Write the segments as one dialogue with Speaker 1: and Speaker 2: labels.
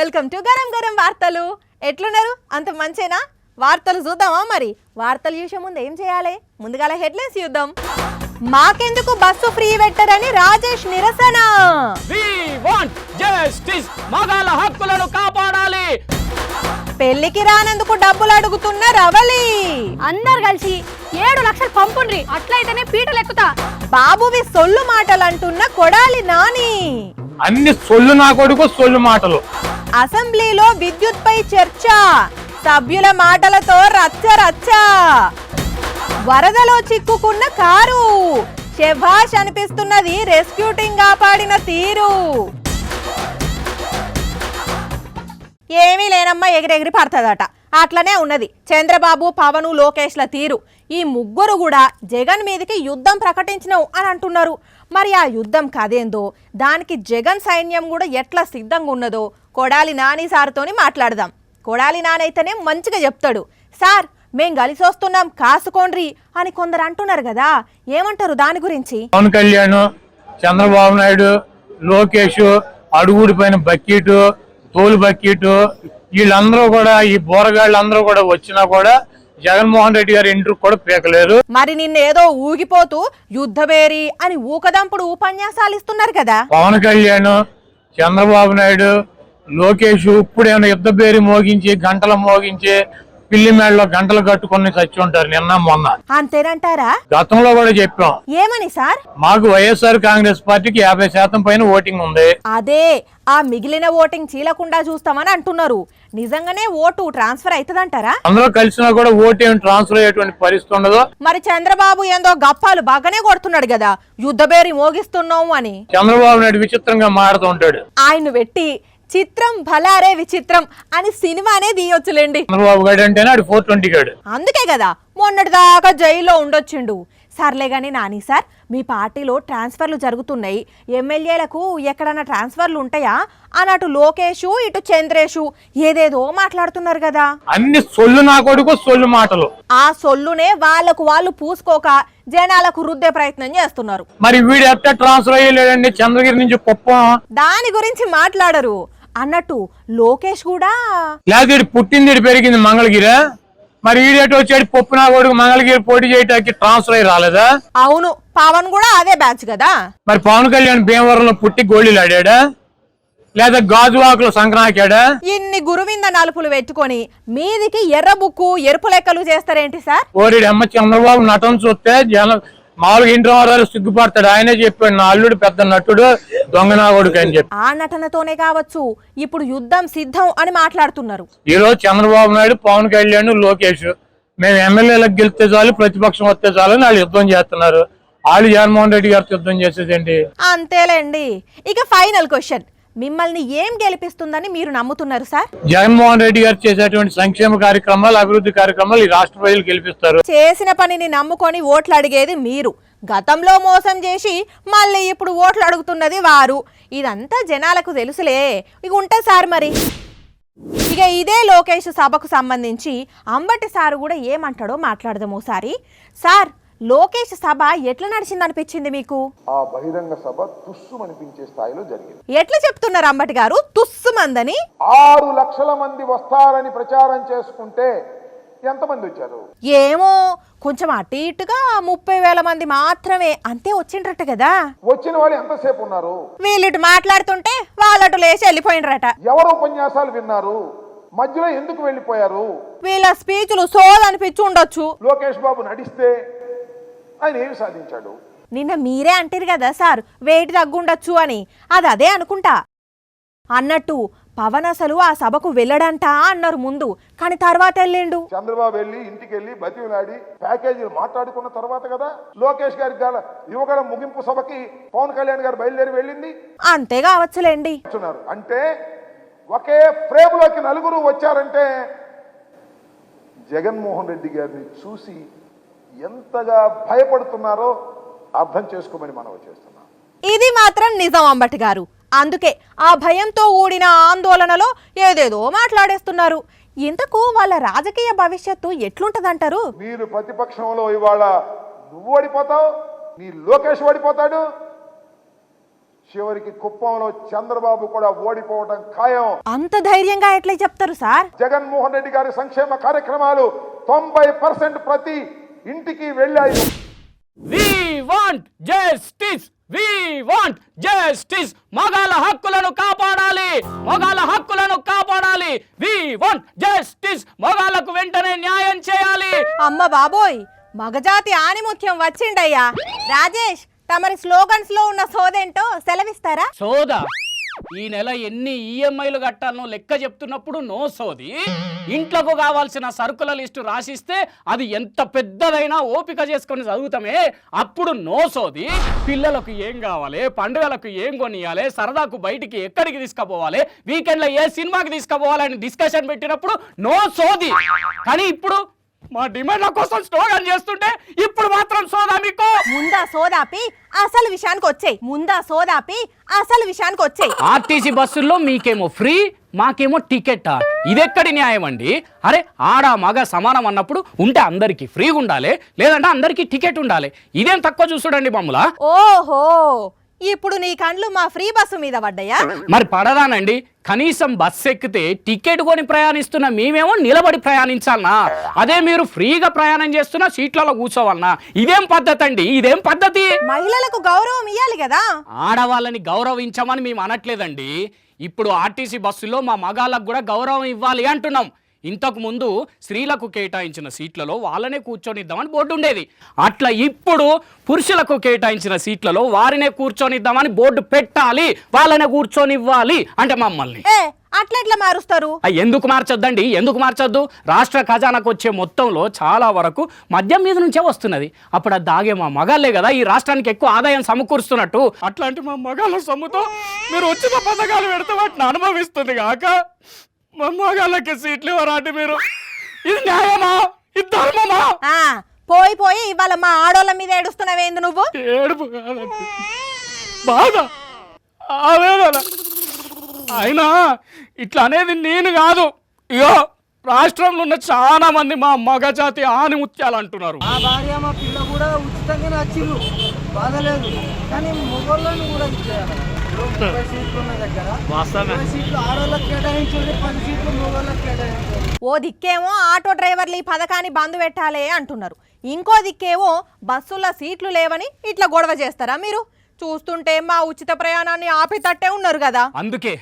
Speaker 1: Welcome to garam garam వార్తలు. ఎట్లున్నారు? అంత మంచేనా? వార్తలు చూద్దామా? మరి వార్తలు చూసే ముందు ఏం చేయాలి? ముందుగాల హెడ్లైన్స్ చూద్దాం. మాకెందుకు బస్సు ఫ్రీ పెట్టరని రాజేష్ నిరసన.
Speaker 2: We want justice. మగాళ్ళ హక్కులను కాపాడాలి.
Speaker 1: పెళ్లికి రానందుకు డబ్బులు అడుగుతున్న రవలి.
Speaker 3: అందరు కలిసి 7 లక్షలు పంపుండ్రి, అట్లయితేనే పీటలు ఎక్కుతా.
Speaker 1: బాబువి సొల్లు మాటలు అంటున్న కొడాలి నాని.
Speaker 2: అన్ని సొల్లు నా కొడుకు సొల్లు మాటలు.
Speaker 1: అసెంబ్లీలో విద్యుత్ పై చర్చ, సభ్యుల మాటలతో రచ్చ రచ్చ. వరదలో చిక్కుకున్న కారు, శభాష్ అనిపిస్తున్నది రెస్క్యూ టీం కాపాడిన తీరు. ఏమీ లేనమ్మా, ఎగిరెగిరి పడుతుందట. అట్లనే ఉన్నది చంద్రబాబు, పవను, లోకేష్ల తీరు. ఈ ముగ్గురు కూడా జగన్ మీదకి యుద్ధం ప్రకటించినావు అని అంటున్నారు. మరి ఆ యుద్ధం కదేందో, దానికి జగన్ సైన్యం కూడా ఎట్లా సిద్ధంగా ఉన్నదో కొడాలి నాని సార్తోని మాట్లాడదాం. కొడాలి నాని అయితేనే మంచిగా చెప్తాడు. సార్, మేం కలిసి వస్తున్నాం, కాసుకోండ్రి అని కొందరు అంటున్నారు కదా, ఏమంటారు దాని గురించి?
Speaker 2: పవన్ కళ్యాణ్, చంద్రబాబు నాయుడు, లోకేష్, అడుగుడి పైన బకెట్, తోలు బకెట్, వీళ్ళందరూ కూడా, ఈ బోరగాళ్ళందరూ కూడా వచ్చినా కూడా జగన్మోహన్ రెడ్డి గారి ఇంటికి కూడా పీకలేదు.
Speaker 1: మరి నిన్నేదో ఊగిపోతూ యుద్ధబేరి అని ఊకదంపుడు ఉపన్యాసాలు ఇస్తున్నారు కదా.
Speaker 2: పవన్ కళ్యాణ్, చంద్రబాబు నాయుడు, లోకేష్ ఇప్పుడేమైనా యుద్ధ బేరి మోగించి, గంటలు మోగించి, పిల్లి మేడలో గంటలు కట్టుకుని చచ్చి ఉంటారు నిన్న మొన్న.
Speaker 1: అంతేనంటారా?
Speaker 2: గతంలో కూడా చెప్పాం.
Speaker 1: ఏమని సార్?
Speaker 2: మాకు వైఎస్ఆర్ కాంగ్రెస్ పార్టీకి 50% పైన ఓటింగ్ ఉంది.
Speaker 1: అదే, ఆ మిగిలిన ఓటింగ్ చీలకుండా చూస్తామని అంటున్నారు. నిజంగానే ఓటు ట్రాన్స్ఫర్ అవుతుందంటారా?
Speaker 2: అందరూ కలిసినా కూడా ఓటు ఏమి ట్రాన్స్ఫర్ అయ్యేటువంటి పరిస్థితి ఉండదు.
Speaker 1: మరి చంద్రబాబు ఏందో గప్పాలు బాగానే కొడుతున్నాడు కదా, యుద్ధబేరి మోగిస్తున్నావు అని.
Speaker 2: చంద్రబాబు నాయుడు విచిత్రంగా మారుతూ ఉంటాడు.
Speaker 1: ఆయన పెట్టి చిత్రం భలారే విచిత్రం అని సినిమానే తీయొచ్చులేండి.
Speaker 2: చంద్రబాబు గారు అంటేనే 420 గాడు.
Speaker 1: అందుకే కదా మొన్నటి దాకా జైల్లో ఉండొచ్చిండు. సర్లే గాని నాని సార్, మీ పార్టీలో ట్రాన్స్ఫర్లు జరుగుతున్నాయి, ఎమ్మెల్యేలకు ఎక్కడన్నా ట్రాన్స్ఫర్లు ఉంటాయా అన్నట్టు లోకేష్, ఇటు చంద్రేష్ ఏదేదో మాట్లాడుతున్నారు కదా.
Speaker 2: అన్ని సొల్లు నా కొడుకు సొల్లు మాటలు.
Speaker 1: ఆ సొల్లునే వాళ్ళకు వాళ్ళు పూసుకోక జనాలకు రుద్దే ప్రయత్నం చేస్తున్నారు.
Speaker 2: మరి వీడు ఎట్లా ట్రాన్స్ఫర్ అయ్యలేదండి చంద్రగిరి నుంచి కుప్పం?
Speaker 1: దాని గురించి మాట్లాడరు అన్నట్టు లోకేష్ కూడా,
Speaker 2: లేదా పుట్టింది పెరిగింది మంగళగిరి, మరి ఈడేట వచ్చాడు పప్పు నా కొడుకు మంగళగిరి పోటీ చేయడానికి ట్రాన్స్ఫర్ అయ్యి రాలేదా?
Speaker 1: అవును, పవన్ కూడా అదే బ్యాచ్ కదా.
Speaker 2: మరి పవన్ కళ్యాణ్ భీమవరంలో పుట్టి గోళీలు ఆడాడా, లేదా గాజువాకులో సంక్రాంతాడా?
Speaker 1: ఇన్ని గురువింద నలుపులు పెట్టుకొని మీదికి ఎర్ర బుక్కు ఎరుపు లెక్కలు చేస్తారేంటి సార్?
Speaker 2: ఓరి అమ్మ, చంద్రబాబు నటన చూస్తే జనం మామూలుగా ఇంటి వారాలు సిగ్గుపడతాడు. ఆయనే చెప్పాడు, నా అల్లుడు పెద్ద నటుడు, దొంగ నా కొడుకు అని చెప్పి.
Speaker 1: ఆ నటనతోనే కావచ్చు ఇప్పుడు యుద్ధం సిద్ధం అని మాట్లాడుతున్నారు.
Speaker 2: ఈ రోజు చంద్రబాబు నాయుడు, పవన్ కళ్యాణ్, లోకేష్ మేము ఎమ్మెల్యేలకు గెలిస్తే చాలు, ప్రతిపక్షం వస్తే చాలు అని వాళ్ళు యుద్ధం చేస్తున్నారు. వాళ్ళు జగన్మోహన్ రెడ్డి గారితో యుద్ధం చేసేదేంటి?
Speaker 1: అంతేలేండి. ఇక ఫైనల్ క్వశ్చన్, మిమ్మల్ని ఏం గెలిపిస్తుందని మీరు నమ్ముతున్నారు సార్?
Speaker 2: జగన్మోహన్ రెడ్డి గారు చేసేటువంటి సంక్షేమ కార్యక్రమాలు, అభివృద్ధి కార్యక్రమాలు ఈ రాష్ట్ర ప్రజలు గెలిపిస్తారు.
Speaker 1: చేసిన పనిని నమ్ముకొని ఓట్లు అడిగేది మీరు. గతంలో మోసం చేసి మళ్ళీ ఇప్పుడు ఓట్లు అడుగుతున్నది వారు. ఇదంతా జనాలకు తెలుసులే. ఇక ఉంటా సార్. మరి ఇక ఇదే లోకేష్ సభకు సంబంధించి అంబటి సార్ కూడా ఏమంటాడో మాట్లాడదాం ఓసారి. సార్, లోకేష్ సభ ఎట్లా నడిచింది అనిపించింది మీకు?
Speaker 4: ఆ బహిరంగ సభ తుస్సుమనిపించే స్థాయిలో జరిగింది.
Speaker 1: ఎట్లా చెప్తున్నారు అంబటి గారు తుస్సుమందని?
Speaker 4: 6 లక్షల మంది వస్తారని ప్రచారం చేసుకుంటే ఎంతమంది వచ్చారు?
Speaker 1: ఏమో, కొంచెం అటు ఇటుగా 30,000 మంది మాత్రమే, అంతే వచ్చిండ్రట కదా.
Speaker 4: వచ్చిన వాళ్ళు ఎంతసేపు ఉన్నారు?
Speaker 1: వీళ్ళిటు మాట్లాడుతుంటే వాళ్ళటు లేచి వెళ్ళిపోయినరట.
Speaker 4: ఎవరు ఉపన్యాసాలు విన్నారు? మధ్యలో ఎందుకు వెళ్ళిపోయారు?
Speaker 1: వీళ్ళ స్పీచ్లు సోదనిపించి ఉండొచ్చు.
Speaker 4: లోకేష్ బాబు నడిస్తే ఆయన ఏమి సాధించాడు?
Speaker 1: నిన్న మీరే అంటారు కదా సార్, వెయిట్ తగ్గుండొచ్చు అని. అది అదే అనుకుంటా. అన్నట్టు పవన్ అసలు ఆ సభకు వెళ్ళడంట అన్నారు ముందు, కానీ తర్వాత వెళ్ళిండు.
Speaker 4: చంద్రబాబు వెళ్ళి ఇంటికి వెళ్ళి బతిలాడి ప్యాకేజీలు మాట్లాడుకున్న తర్వాత కదా లోకేష్ గారి యువగల ముగింపు సభకి పవన్ కళ్యాణ్ గారు బయలుదేరి వెళ్ళింది.
Speaker 1: అంతే కావచ్చులేండి.
Speaker 4: అంటే ఒకే ఫ్రేమ్ లోకి నలుగురు వచ్చారంటే జగన్మోహన్ రెడ్డి గారిని చూసి ఎంతగా భయపడుతున్నారో అర్థం చేసుకోమని మనం చేస్తున్నాం.
Speaker 1: ఇది మాత్రం నిజం అంబటి గారు. అందుకే ఆ భయంతో కూడిన ఆందోళనలో ఏదేదో మాట్లాడేస్తున్నారు. ఇంతకు వాళ్ళ రాజకీయ భవిష్యత్తు ఎట్లుంటదంటారు?
Speaker 4: మీరు ప్రతిపక్షంలో ఇవాళ నువ్వు ఓడిపోతావు, నీ లోకేష్ ఓడిపోతాడు, చివరికి కుప్పంలో చంద్రబాబు కూడా ఓడిపోవడం ఖాయం.
Speaker 1: అంత ధైర్యంగా ఎట్లా చెప్తారు సార్?
Speaker 4: జగన్మోహన్ రెడ్డి గారి సంక్షేమ కార్యక్రమాలు 90% ప్రతి ఇంటికి వెళ్ళాయి.
Speaker 5: We want justice. We want justice. మగాళ్ళ హక్కులను కాపాడాలి. మగాళ్ళ హక్కులను కాపాడాలి. We want justice. మగాళ్ళకు వెంటనే న్యాయం చేయాలి.
Speaker 1: అమ్మ బాబోయ్, మగజాతి ఆణిముత్యం వచ్చిండయ్యా. రాజేష్, తమరి స్లోగన్స్ లో ఉన్న సోదేంటో సెలవిస్తారా?
Speaker 5: సోదా ఈ నెల ఎన్ని ఈఎంఐలు కట్టాలనో లెక్క చెప్తున్నప్పుడు నో సోది. ఇంట్లోకి కావాల్సిన సరుకుల లిస్టు రాసిస్తే అది ఎంత పెద్దదైనా ఓపిక చేసుకొని చదువుతామే, అప్పుడు నో సోది. పిల్లలకు ఏం కావాలి, పండుగలకు ఏం కొనియాలి, సరదాకు బయటికి ఎక్కడికి తీసుకుపోవాలి, వీకెండ్లో ఏ సినిమాకి తీసుకుపోవాలని డిస్కషన్ పెట్టినప్పుడు నో సోది. కానీ ఇప్పుడు మా డిమాండ్ల కోసం స్లోగన్ చేస్తుంటే ఇప్పుడు మాత్రం సోదా మీకు.
Speaker 1: ముందా సోదాపి అసలు విషయానికి వచ్చేయి.
Speaker 5: ఆర్టీసీ బస్సుల్లో మీకేమో ఫ్రీ, మాకేమో టికెట్. ఇదెక్కడి న్యాయం అండి? అరే ఆడ మగ సమానం అన్నప్పుడు ఉంటే అందరికి ఫ్రీగా ఉండాలి, లేదంటే అందరికి టికెట్ ఉండాలి. ఇదేం తక్కువ చూసుడండి మమ్ములా?
Speaker 1: ఓహో, ఇప్పుడు నీ కండ్లు మా ఫ్రీ బస్సు మీద పడ్డాయా?
Speaker 5: మరి పడదానండి. కనీసం బస్సు ఎక్కితే టికెట్ కొని ప్రయాణిస్తున్న మేమేమో నిలబడి ప్రయాణించాలనా? అదే మీరు ఫ్రీగా ప్రయాణం చేస్తున్న సీట్లలో కూర్చోవాలనా? ఇదేం పద్ధతి అండి? ఇదేం పద్ధతి?
Speaker 1: మహిళలకు గౌరవం ఇవ్వాలి కదా.
Speaker 5: ఆడవాళ్ళని గౌరవించమని మేము అనట్లేదండి. ఇప్పుడు ఆర్టీసీ బస్సులో మా మగాళ్ళకు కూడా గౌరవం ఇవ్వాలి అంటున్నాం. ఇంతకు ముందు స్త్రీలకు కేటాయించిన సీట్లలో వాళ్ళనే కూర్చొనిద్దామని బోర్డు ఉండేది. అట్లా ఇప్పుడు పురుషులకు కేటాయించిన సీట్లలో వారినే కూర్చొనిద్దామని బోర్డు పెట్టాలి, వాళ్ళనే కూర్చొనివ్వాలి అంటే మమ్మల్ని.
Speaker 1: అట్లెట్లా మారుస్తారు?
Speaker 5: ఎందుకు మార్చొద్దండి? ఎందుకు మార్చొద్దు? రాష్ట్ర ఖజానాకు వచ్చే మొత్తంలో చాలా వరకు మద్యం మీద నుంచే వస్తున్నది. అప్పుడు అది దాగే మా మగాళ్ళే కదా ఈ రాష్ట్రానికి ఎక్కువ ఆదాయం సమకూరుస్తున్నట్టు. అట్లాంటి మా మగాళ్ళ సొమ్ముతో మీరు వచ్చిన పథకాలు పెడితే వాటిని అనుభవిస్తుంది కాక మా మగాళ్ళకి సీట్లు ఇవ్వరాంటి మీరు. ఇది న్యాయమా? ఇది ధర్మమా?
Speaker 1: పోయి ఇవాళ మా ఆడోళ్ళ మీద ఏడుస్తున్నావేంది నువ్వు?
Speaker 5: ఏడుపు కాదండి, బాధ, ఆవేదన. అయినా ఇట్లా అనేది నేను కాదు. ఇగో రాష్ట్రంలో ఉన్న చాలా మంది మా మగజాతి ఆనిముత్యాలు అంటున్నారు.
Speaker 6: మా భార్య మా పిల్ల కూడా ఉచితంగానే వచ్చిర్రు, బాధలేదు. కానీ మొగోళ్ళని కూడా ఇచ్చేయాలి. 30 సీట్లు ఉన్న దగ్గర 20 సీట్లు ఆడోళ్ళకి కేటాయించండి, 10 సీట్లు మొగోళ్ళకి కేటాయించండి.
Speaker 1: ఓ దిక్కేమో ఆటో డ్రైవర్లు ఈ పథకాన్ని బంద్ పెట్టాలి అంటున్నారు, ఇంకో దిక్కేమో బస్సుల్లో సీట్లు లేవని ఇట్లా గొడవ చేస్తారా మీరు? చూస్తుంటే మా ఉచిత ప్రయాణాన్ని ఆపేటట్టే ఉన్నారు కదా.
Speaker 5: అందుకే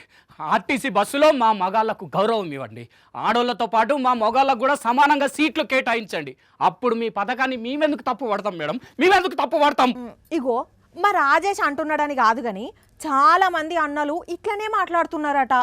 Speaker 5: ఆర్టీసీ బస్సులో మా మగాళ్ళకు గౌరవం ఇవ్వండి. ఆడోళ్ళతో పాటు మా మగాళ్ళకు కూడా సమానంగా సీట్లు కేటాయించండి. అప్పుడు మీ పథకాన్ని మేమెందుకు తప్పు పడతాం మేడం? మేమెందుకు తప్పు పడతాం?
Speaker 1: ఇగో మా రాజేష్ అంటున్నాడని కాదు కానీ చాలా మంది అన్నలు ఇట్లనే మాట్లాడుతున్నారట.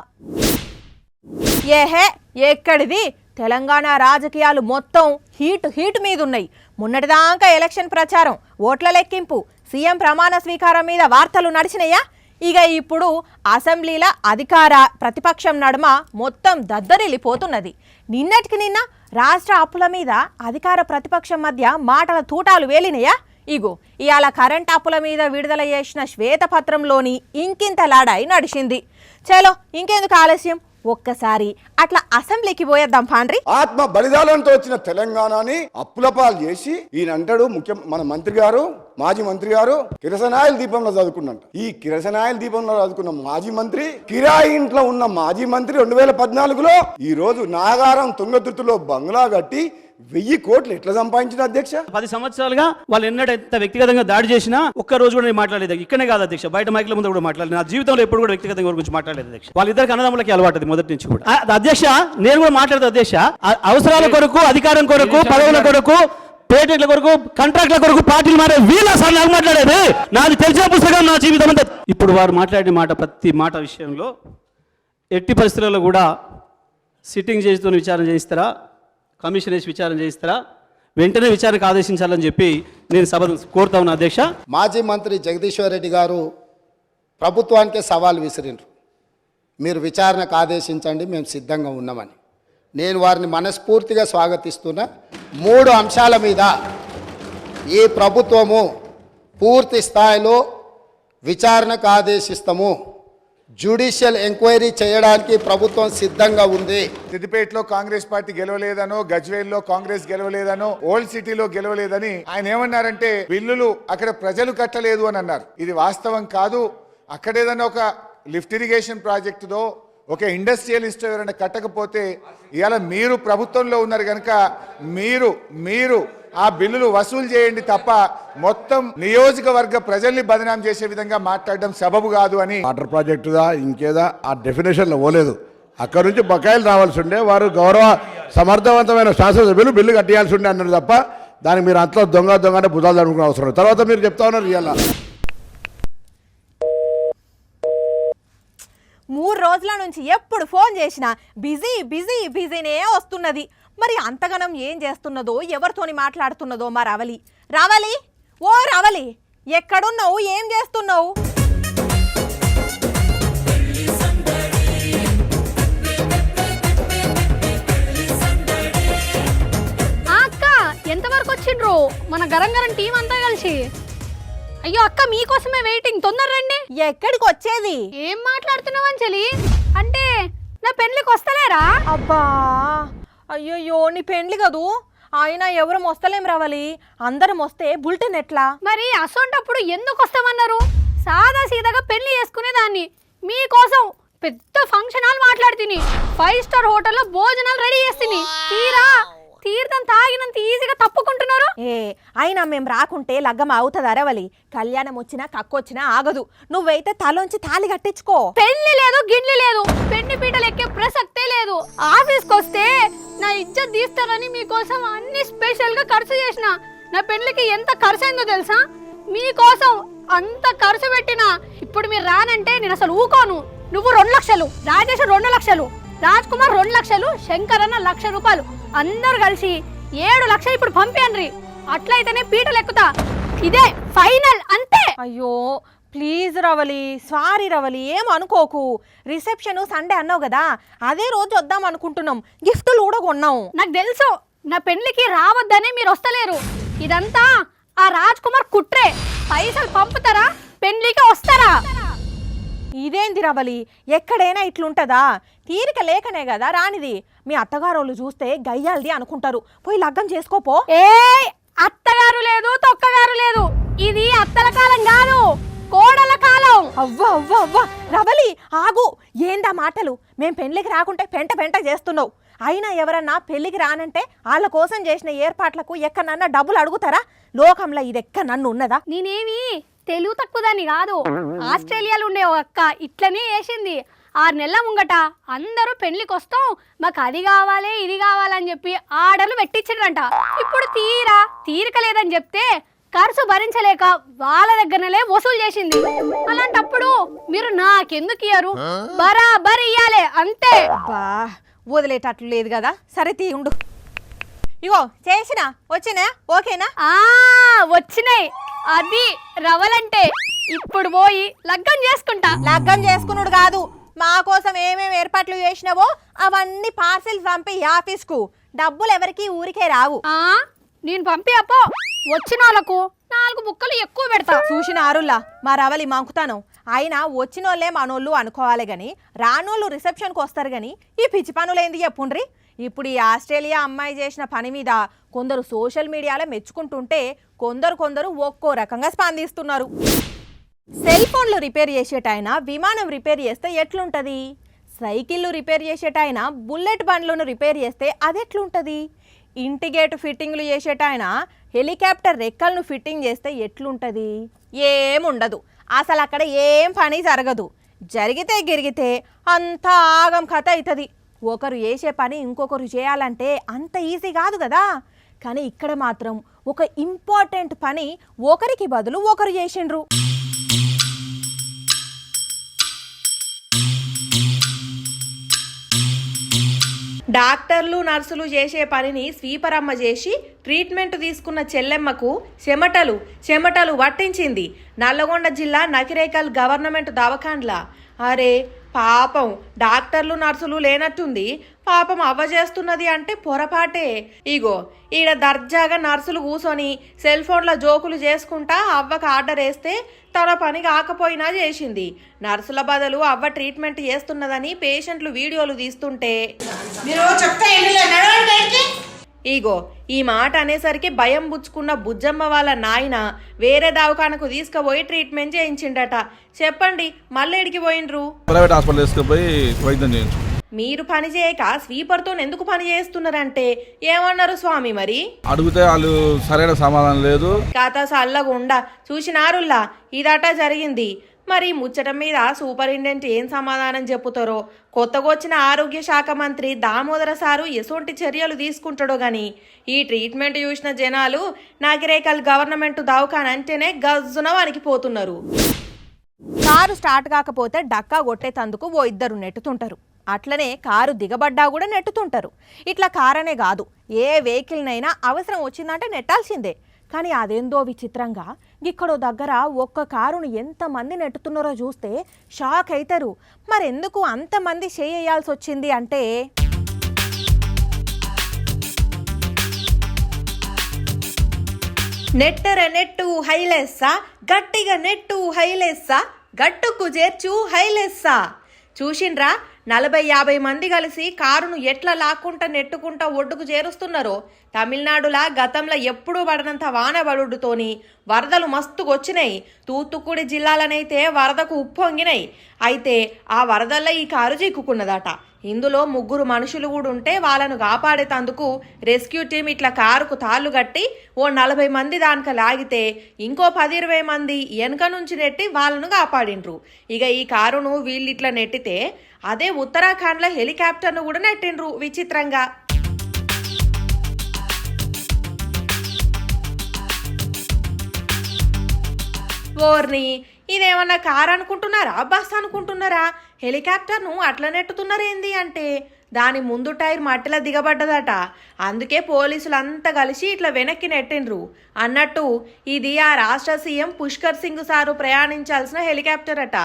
Speaker 1: ఏహే ఎక్కడిది, తెలంగాణ రాజకీయాలు మొత్తం హీట్ మీద ఉన్నాయి. మొన్నటిదాకా ఎలక్షన్ ప్రచారం, ఓట్ల లెక్కింపు, సీఎం ప్రమాణ స్వీకారం మీద వార్తలు నడిచినాయా? ఇక ఇప్పుడు అసెంబ్లీల అధికార ప్రతిపక్షం నడుమ మొత్తం దద్దరిల్లిపోతున్నది. నిన్నటికి నిన్న రాష్ట్ర అప్పుల మీద అధికార ప్రతిపక్షం మధ్య మాటల తూటాలు వేలినయా? ఇగో ఇవాళ కరెంట్ అప్పుల మీద విడుదల చేసిన శ్వేతపత్రంలోని ఇంకింత లాడాయి నడిచింది. చలో ఇంకెందుకు ఆలస్యం, ఒక్కసారి అట్లా అసెంబ్లీకి పోయేద్దాం పాండ్రి.
Speaker 7: ఆత్మ బలిదానంతో వచ్చిన తెలంగాణని అప్పులపాలు చేసి ఈయనంటాడు మన మంత్రి గారు, మాజీ మంత్రి గారు కిరసనాయిల దీపంలో చదువుకున్నంట. ఈ కిరసనాయిల దీపంలో చదువుకున్న మాజీ మంత్రి, కిరాయి ఇంట్లో ఉన్న మాజీ మంత్రి 2014లో ఈ రోజు నాగారం తుంగతుర్తిలో బంగ్లా కట్టి 1000 కోట్లు ఎట్లా సంపాదించిన అధ్యక్ష?
Speaker 8: 10 సంవత్సరాలుగా వాళ్ళు ఎంత వ్యక్తిగతంగా దాడి చేసినా ఒక్క రోజు కూడా నేను మాట్లాడలేదు. ఇక్కడనే కాదు అధ్యక్ష, బయట మైకుల ముందు కూడా మాట్లాడలేదు. నా జీవితంలో ఎప్పుడు కూడా వ్యక్తిగతంగా గురించి మాట్లాడలేదు అధ్యక్ష. వాళ్ళిద్దరికి అన్నదమ్ములకి అలవాటు మొదటి నుంచి కూడా. అధ్యక్ష నేను కూడా మాట్లాడదు అధ్యక్ష. అవసరాల కొరకు, అధికారం కొరకు, పదవుల కొరకు, పేటెంట్ల కొరకు, కాంట్రాక్ట్ల కొరకు పార్టీలు మారే వీళ్ళ సార్ నాకు మాట్లాడేది. నాది తెలిసిన పుస్తకం నా జీవితం అంతా. ఇప్పుడు వారు మాట్లాడిన మాట, ప్రతి మాట విషయంలో ఎట్టి పరిస్థితుల్లో కూడా సిట్టింగ్ జడ్జితో విచారణ చేయిస్తారా, కమిషన్ వేసి విచారణ చేయిస్తారా, వెంటనే విచారణకు ఆదేశించాలని చెప్పి నేను సభ కోరుతా ఉన్నా అధ్యక్ష.
Speaker 9: మాజీ మంత్రి జగదీశ్వర్ రెడ్డి గారు ప్రభుత్వానికే సవాల్ విసిరిండ్రు, మీరు విచారణకు ఆదేశించండి, మేము సిద్ధంగా ఉన్నామని. నేను వారిని మనస్ఫూర్తిగా స్వాగతిస్తున్నా. 3 అంశాల మీద ఈ ప్రభుత్వము పూర్తి స్థాయిలో విచారణకు ఆదేశిస్తాము, జ్యుడిషియల్ ఎంక్వైరీ చేయడానికి ప్రభుత్వం సిద్ధంగా ఉంది.
Speaker 4: సిద్దిపేటలో కాంగ్రెస్ పార్టీ గెలవలేదనో, గజ్వేల్లో కాంగ్రెస్ గెలవలేదనో, ఓల్డ్ సిటీలో గెలవలేదని ఆయన ఏమన్నారంటే బిల్లులు అక్కడ ప్రజలు కట్టలేదు అని అన్నారు. ఇది వాస్తవం కాదు. అక్కడ ఏదైనా ఒక లిఫ్ట్ ఇరిగేషన్ ప్రాజెక్టుదో ఒక ఇండస్ట్రియలిస్ట్ ఎవరైనా కట్టకపోతే ఇవాళ మీరు ప్రభుత్వంలో ఉన్నారు కనుక మీరు ఆ బిల్లులు వసూలు చేయండి తప్ప మొత్తం నియోజకవర్గ ప్రజల్ని బదనాం చేసే విధంగా మాట్లాడడం సబబు కాదు అని.
Speaker 7: వాటర్ ప్రాజెక్టుదా ఇంకేదా ఆ డెఫినేషన్లో పోలేదు. అక్కడ నుంచి బకాయిలు రావాల్సి ఉండే, వారు గౌరవ సమర్థవంతమైన శాసనసభ్యులు బిల్లు కట్టేయాల్సి ఉండే అన్నారు తప్ప దానికి మీరు అంతలో దొంగ బుధాలు అనుకునే అవసరం లేదు. తర్వాత మీరు చెప్తా ఉన్నారు ఇవాళ
Speaker 1: 3 రోజుల నుంచి ఎప్పుడు ఫోన్ చేసినా బిజీనే వస్తున్నది. మరి అంతగనం ఏం చేస్తున్నదో, ఎవరితోని మాట్లాడుతున్నదో మా రవలి. ఓ రవలి, ఎక్కడున్నావు? ఏం చేస్తున్నావు?
Speaker 3: అక్క ఎంతవరకు వచ్చిండ్రు మన గరం టీం అంతా కలిసి? అయ్యో అక్క, మీకోసమే వెయిటింగ్, తొందర రండి.
Speaker 1: ఎక్కడికి వచ్చేది?
Speaker 3: ఏం మాట్లాడుతున్నావు అంజలి? అంటే నా పెళ్లికి వస్తలేరా?
Speaker 1: అబ్బా అయ్యో, నీ పెండ్లి కదూ, అయినా ఎవరు వస్తలేం రవలి. అందరం వస్తే బుల్టెన్ ఎట్లా?
Speaker 3: మరి అసొంటప్పుడు ఎందుకు వస్తామన్నారు? సాదా సీదాగా పెళ్లి చేసుకునేదాన్ని. మీకోసం పెద్ద ఫంక్షన్ హాల్ మాట్లాడుతుంది, 5 స్టార్ హోటల్లో భోజనాలు రెడీ చేస్తుంది. తీర్థం తాగినంత ఈజీగా తప్పుకుంటున్నారు.
Speaker 1: అయినా మేము రాకుంటే లగ్గం అవుతుందా రవలి? కళ్యాణం వచ్చినా కక్కొచ్చినా ఆగదు. నువ్వైతే తలోంచి తాళి కట్టించుకో.
Speaker 3: పెళ్లి లేదు, గిడ్లి లేదు, పెళ్లి పీటలు ఎక్కే ప్రసక్తే లేదు. ఆఫీస్కి వస్తే నా ఇజ్జత్ తీస్తారని మీకోసం అన్ని స్పెషల్ గా ఖర్చు చేసిన. నా పెళ్లికి ఎంత ఖర్చు అయిందో తెలుసా? మీకోసం అంత ఖర్చు పెట్టినా ఇప్పుడు మీరు రానంటే నేను అసలు ఊకోను. నువ్వు 2 లక్షలు, రాజేష్ 2 లక్షలు, రాజ్ కుమార్ 2 లక్షలు, శంకర్ అన్న 1,00,000 రూపాయలు, అందరు కలిసి 7 లక్షలు ఇప్పుడు పంపేయండి. అట్లయితేనే పీటలు ఎక్కుతా. ఇదే ఫైనల్, అంతే.
Speaker 1: అయ్యో ప్లీజ్ రవలి, సారీ రవలి, ఏం అనుకోకు. రిసెప్షన్ సండే అన్నావు కదా, అదే రోజు వద్దాం అనుకుంటున్నాం. గిఫ్ట్లు కూడా కొన్నాం.
Speaker 3: నాకు తెలుసు నా పెళ్లికి రావద్దనే మీరు వస్తలేరు. ఇదంతా ఆ రాజ్ కుమార్ కుట్రే. పైసలు పంపుతారా, పెళ్లికి వస్తారా?
Speaker 1: ఇదేంది రవలి, ఎక్కడైనా ఇట్లుంటదా? తీరిక లేకనే కదా రానిది. మీ అత్తగారోళ్ళు చూస్తే గయ్యాల్ది అనుకుంటారు. పోయి లగ్గం చేసుకోపో.
Speaker 3: అత్తగారు లేదు, తొక్కగారు లేదు. ఇది అత్తల కాలం కాదు, కోడల కాలం.
Speaker 1: అవ్వా రవలి ఆగు. ఏందా మాటలు? మేం పెళ్లికి రాకుంటే పెంట చేస్తున్నావు. అయినా ఎవరన్నా పెళ్లికి రానంటే వాళ్ళ కోసం చేసిన ఏర్పాట్లకు ఎక్కడన్నా డబ్బులు అడుగుతారా? లోకంలో ఇది నన్ను ఉన్నదా?
Speaker 3: నేనేమి తెలుగు తక్కువదాన్ని కాదు. ఆస్ట్రేలియాలో ఉండే ఒక అక్క ఇట్లనే వేసింది. 6 నెలల ముంగట అందరూ పెళ్లికి వస్తాం, మాకు అది కావాలి ఇది కావాలని చెప్పి ఆర్డర్లు పెట్టించారంట. ఇప్పుడు తీరిక లేదని చెప్తే ఖర్చు భరించలేక వాళ్ళ దగ్గరనే వసూలు చేసింది. అలాంటప్పుడు మీరు నాకెందుకు ఇయ్యరు? బరాబర్ ఇయ్యాలే, అంతే.
Speaker 1: వదిలేటట్లు లేదు కదా. సరే తీయుండు. ఇగో చేసినా, వచ్చినా, ఓకేనా?
Speaker 3: వచ్చినాయి. అది రవలంటే ఇప్పుడు పోయి లగ్గం చేసుకుంటా.
Speaker 1: లగ్గం చేసుకున్నాడు కాదు, మా కోసం ఏమేమి ఏర్పాట్లు చేసినావో అవన్నీ పార్సిల్స్ పంపి ఆఫీస్కు. డబ్బులు ఎవరికి ఊరికే రావు.
Speaker 3: నేను పంపి అప్పో వచ్చిన వాళ్ళకు 4 ముక్కలు ఎక్కువ పెడతా.
Speaker 1: చూసిన ఆరుల్లా మా రవలి మంకుతాను. అయినా వచ్చినోళ్ళే మనోళ్ళు అనుకోవాలి గాని, రానోళ్ళు రిసెప్షన్కి వస్తారు గాని ఈ పిచ్చి పనులేంది చెప్పుండ్రి. ఇప్పుడు ఈ ఆస్ట్రేలియా అమ్మాయి చేసిన పని మీద కొందరు సోషల్ మీడియాలో మెచ్చుకుంటుంటే కొందరు ఒక్కో రకంగా స్పందిస్తున్నారు. సెల్ ఫోన్లు రిపేర్ చేసేటాయన విమానం రిపేర్ చేస్తే ఎట్లుంటది? సైకిళ్ళు రిపేర్ చేసేటాయన బుల్లెట్ బండ్లను రిపేర్ చేస్తే అదెట్లుంటది? ఇంటి గేటు ఫిట్టింగ్లు చేసేటాయన హెలికాప్టర్ రెక్కలను ఫిట్టింగ్ చేస్తే ఎట్లుంటది? ఏముండదు. అసలు అక్కడ ఏం పని జరగదు. జరిగితే అంతా ఆగం కథ అవుతుంది. ఒకరు చేసే పని ఇంకొకరు చేయాలంటే అంత ఈజీ కాదు కదా. కానీ ఇక్కడ మాత్రం ఒక ఇంపార్టెంట్ పని ఒకరికి బదులు ఒకరు చేసిండ్రు. డాక్టర్లు నర్సులు చేసే పనిని స్వీపరమ్మ చేసి ట్రీట్మెంట్ తీసుకున్న చెల్లెమ్మకు చెమటలు పట్టించింది నల్లగొండ జిల్లా నకిరేకల్ గవర్నమెంట్ దవాఖాన్లా. అరే పాపం, డాక్టర్లు నర్సులు లేనట్టుంది. పాపం అవ్వ చేస్తున్నది అంటే పొరపాటే. ఇగో ఈడ దర్జాగా నర్సులు కూసొని సెల్ ఫోన్లో జోకులు చేసుకుంటా అవ్వకు ఆర్డర్ వేస్తే తన పని కాకపోయినా చేసింది. నర్సుల బదులు అవ్వ ట్రీట్మెంట్ చేస్తున్నదని పేషెంట్లు వీడియోలు తీస్తుంటే ఇగో ఈ మాట అనేసరికి భయం బుచ్చుకున్న బుజ్జమ్మ వాళ్ళ నాయన వేరే దవాఖానకు తీసుకుపోయి ట్రీట్మెంట్ చేయించిండట. చెప్పండి మళ్ళీ ఎడికి పోయిండ్రు?
Speaker 10: ప్రైవేట్ హాస్పిటల్ తీసుకుపోయి వైద్యం చేయించు.
Speaker 1: మీరు పని చేయక స్వీపర్తో ఎందుకు పని చేస్తున్నారంటే ఏమన్నారు స్వామి? మరి
Speaker 10: అడిగితే వాళ్ళు సరైన సమాధానం లేదు.
Speaker 1: కథ సల్లగుండా చూసినారుల్లా ఇదట జరిగింది. మరి ముచ్చట మీద సూపరింటెండెంట్ ఏం సమాధానం చెప్పుతారో. కొత్తగా వచ్చిన ఆరోగ్య శాఖ మంత్రి దామోదర సారు ఎసొంటి చర్యలు తీసుకుంటాడో గాని ఈ ట్రీట్మెంట్ చూసిన జనాలు నాగిరేకల్ గవర్నమెంట్ దవాఖానంటేనే గజ్జున వణికిపోతున్నారు. కారు స్టార్ట్ కాకపోతే డక్కా కొట్టేతందుకు ఓ ఇద్దరు నెట్టుతుంటారు. అట్లనే కారు దిగబడ్డా కూడా నెట్టుతుంటారు. ఇట్లా కారనే కాదు, ఏ వెహికల్నైనా అవసరం వచ్చిందంటే నెట్టాల్సిందే. కానీ అదేందో విచిత్రంగా ఇక్కడో దగ్గర ఒక్క కారును ఎంతమంది నెట్టుతున్నారో చూస్తే షాక్ అవుతారు. మరెందుకు అంతమంది చేయాల్సి వచ్చింది అంటే నెట్టర నెట్టు హైలెస్సా, గట్టిగా నెట్టు హైలెస్సా, గట్టుకు చేర్చు హైలెస్సా. చూసిండ్రా 40-50 మంది కలిసి కారును ఎట్లా లాక్కుంటా నెట్టుకుంటా ఒడ్డుకు చేరుస్తున్నారో. తమిళనాడులా గతంలో ఎప్పుడూ పడనంత వాన పడుడుతోని వరదలు మస్తుకొచ్చినాయి. తూత్తుకుడి జిల్లాలనైతే వరదకు ఉప్పొంగినాయి. అయితే ఆ వరదల్లో ఈ కారు చిక్కుకున్నదట. ఇందులో 3 మనుషులు కూడా ఉంటే వాళ్ళను కాపాడేటందుకు రెస్క్యూ టీం ఇట్లా కారుకు తాళ్ళు కట్టి ఓ 40 మంది దానిక లాగితే ఇంకో 10-20 మంది వెనక నుంచి నెట్టి వాళ్ళను కాపాడిండ్రు. ఇక ఈ కారును వీళ్ళిట్లా నెట్టితే అదే ఉత్తరాఖండ్లో హెలికాప్టర్ను కూడా నెట్టిండ్రు విచిత్రంగా. ఓర్ని ఇదేమన్నా కారు అనుకుంటున్నారా, బస్ అనుకుంటున్నారా? హెలికాప్టర్ను అట్లా నెట్టుతున్నారేంది అంటే దాని ముందు టైర్ మట్టిలో దిగబడ్డదట. అందుకే పోలీసులు అంతా కలిసి ఇట్లా వెనక్కి నెట్టిండ్రు. అన్నట్టు ఇది ఆ రాష్ట్ర సీఎం పుష్కర్ సింగ్ సారు ప్రయాణించాల్సిన హెలికాప్టర్ అట.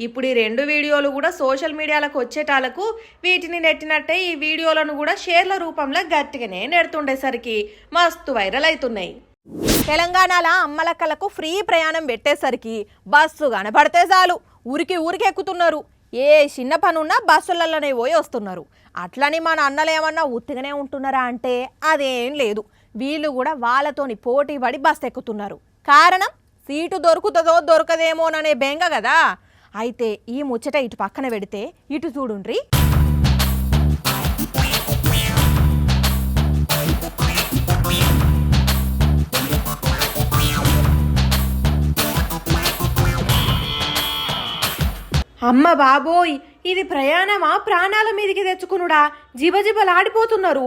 Speaker 1: ఇప్పుడు ఈ 2 వీడియోలు కూడా సోషల్ మీడియాలకు వచ్చేటాలకు వీటిని నెట్టినట్టే ఈ వీడియోలను కూడా షేర్ల రూపంలో గట్టిగానే నెడుతుండేసరికి మస్తు వైరల్ అవుతున్నాయి. తెలంగాణలో అమ్మలక్కలకు ఫ్రీ ప్రయాణం పెట్టేసరికి బస్సు కనబడితే చాలు ఊరికి ఎక్కుతున్నారు. ఏ చిన్న పనున్నా బస్సులలోనే పోయి వస్తున్నారు. అట్లని మన అన్నలు ఏమన్నా ఉత్తిగానే ఉంటున్నారా అంటే అదేం లేదు. వీళ్ళు కూడా వాళ్ళతోని పోటీ పడి బస్సు ఎక్కుతున్నారు. కారణం సీటు దొరుకుతుందో దొరకదేమోననే బెంగ కదా. అయితే ఈ ముచ్చట ఇటు పక్కన పెడితే ఇటు చూడుండ్రి. అమ్మ బాబోయ్, ఇది ప్రయాణమా ప్రాణాల మీదికి తెచ్చుకునుడా? జిబజిబలాడిపోతున్నారు.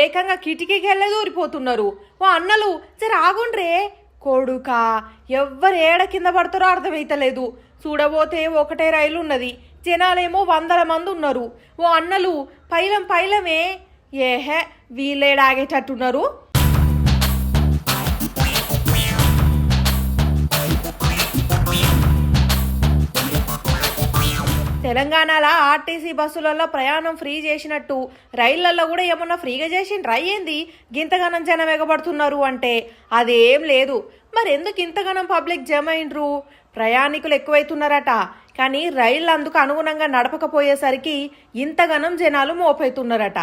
Speaker 1: ఏకంగా కిటికీకి వెళ్ళే దూరిపోతున్నారు. ఓ అన్నలు జర ఆగుండ్రే. కొడుకా ఎవ్వరు ఏడ కింద పడతారో అర్థమైతలేదు. చూడబోతే ఒకటే రైలు ఉన్నది, జనాలేమో 100 మంది ఉన్నారు. ఓ అన్నలు పైలమే ఏహే వీళ్ళేడాగేటట్టున్నారు. తెలంగాణలో ఆర్టీసీ బస్సులలో ప్రయాణం ఫ్రీ చేసినట్టు రైళ్లలో కూడా ఏమన్నా ఫ్రీగా చేసిండ్రా ఏంది? గింతగానం జనం ఎగబడుతున్నారు అంటే అదేం లేదు. మరి ఎందుకు ఇంతగానం పబ్లిక్ జమ అయిండ్రు? ప్రయాణికులు ఎక్కువైతున్నారట. కానీ రైళ్ళు అందుకు అనుగుణంగా నడపకపోయేసరికి ఇంతగానం జనాలు మోపైతున్నారట.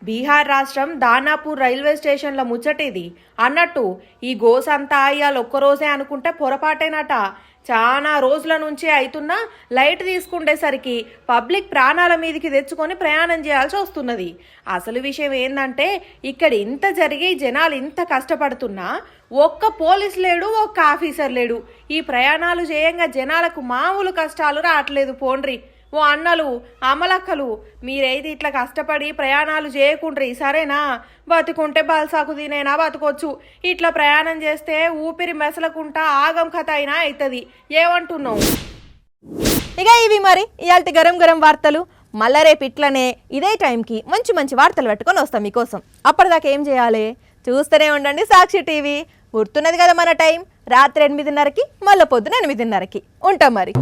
Speaker 1: బీహార్ రాష్ట్రం దానాపూర్ రైల్వే స్టేషన్ల ముచ్చటిది. అన్నట్టు ఈ గోసంతా ఇవాళ ఒక్కరోజే అనుకుంటే పొరపాటేనట. చాలా రోజుల నుంచి అవుతున్నా లైట్ తీసుకుండేసరికి పబ్లిక్ ప్రాణాల మీదకి తెచ్చుకొని ప్రయాణం చేయాల్సి వస్తున్నది. అసలు విషయం ఏంటంటే ఇక్కడ ఇంత జరిగి జనాలు ఇంత కష్టపడుతున్నా ఒక్క పోలీస్ లేడు, ఒక్క ఆఫీసర్ లేడు. ఈ ప్రయాణాలు చేయంగా జనాలకు మామూలు కష్టాలు రావట్లేదు. పోండ్రి ఓ అన్నలు అమలక్కలు, మీరైతే ఇట్లా కష్టపడి ప్రయాణాలు చేయకుండ్రి సరేనా? బతుకుంటే బల్సాకు తినైనా బతుకొచ్చు. ఇట్లా ప్రయాణం చేస్తే ఊపిరి మెసలకుంటా ఆగం కథ అయినా అవుతుంది. ఏమంటున్నావు? ఇక ఇవి మరి ఇయాల్టి గరం వార్తలు. మళ్ళా రేపు ఇట్లనే ఇదే టైంకి మంచి వార్తలు పెట్టుకొని వస్తాం మీకోసం. అప్పటిదాకా ఏం చేయాలి? చూస్తూనే ఉండండి సాక్షి టీవీ. గుర్తున్నది కదా మన టైం, రాత్రి 8:30కి, మళ్ళీ పొద్దున 8:30కి. ఉంటాం మరి.